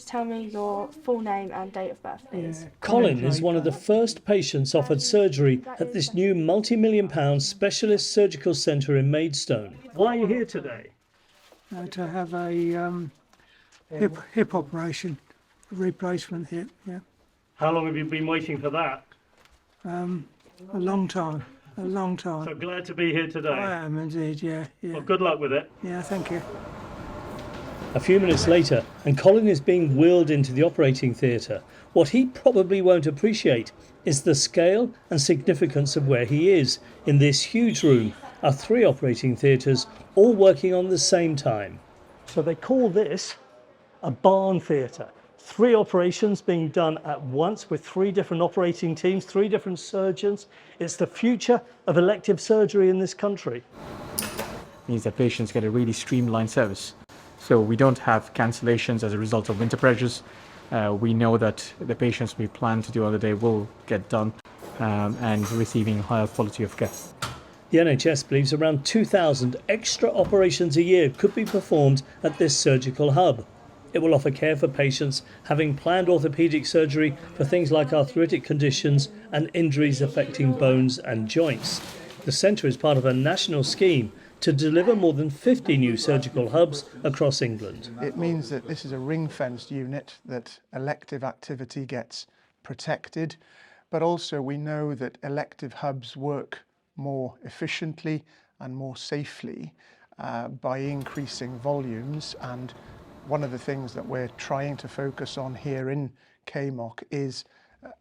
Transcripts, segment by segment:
tell me your full name and date of birth, please? Colin is one of the first patients offered surgery at this new multi-million-pound specialist surgical centre in Maidstone. Why are you here today? To have a hip operation, a replacement hip, yeah. How long have you been waiting for that? A long time. So glad to be here today. I am indeed, yeah. Well, good luck with it. Yeah, thank you. A few minutes later, and Colin is being wheeled into the operating theatre. What he probably won't appreciate is the scale and significance of where he is. In this huge room are 3 operating theatres, all working on the same time. So they call this a barn theatre. 3 operations being done at once with 3 different operating teams, 3 different surgeons. It's the future of elective surgery in this country. It means that patients get a really streamlined service. So we don't have cancellations as a result of winter pressures. We know that the patients we plan to do on the day will get done and receiving higher quality of care. The NHS believes around 2,000 extra operations a year could be performed at this surgical hub. It will offer care for patients having planned orthopaedic surgery for things like arthritic conditions and injuries affecting bones and joints. The centre is part of a national scheme to deliver more than 50 new surgical hubs across England. It means that this is a ring-fenced unit, that elective activity gets protected, but also we know that elective hubs work more efficiently and more safely by increasing volumes. And one of the things that we're trying to focus on here in KMOC is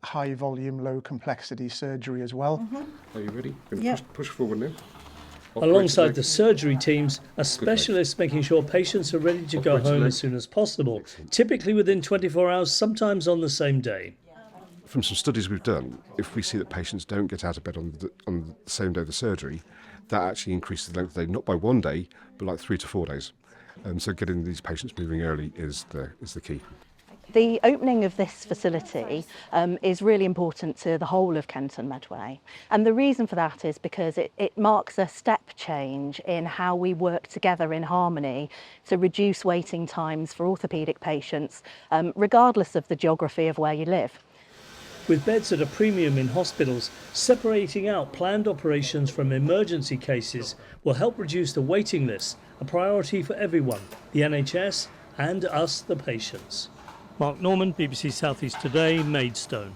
high volume, low complexity surgery as well. Are you ready? Yeah. Push forward now. Alongside the surgery teams are specialists making sure patients are ready to go home as soon as possible, typically within 24 hours, sometimes on the same day. From some studies we've done, if we see that patients don't get out of bed on the same day of the surgery, that actually increases the length of the day, not by 1 day, but like 3 to 4 days. So getting these patients moving early is the key. The opening of this facility is really important to the whole of Kent and Medway. And the reason for that is because it marks a step change in how we work together in harmony to reduce waiting times for orthopaedic patients, regardless of the geography of where you live. With beds at a premium in hospitals, separating out planned operations from emergency cases will help reduce the waiting list, a priority for everyone, the NHS and us, the patients. Mark Norman, BBC South East Today, Maidstone.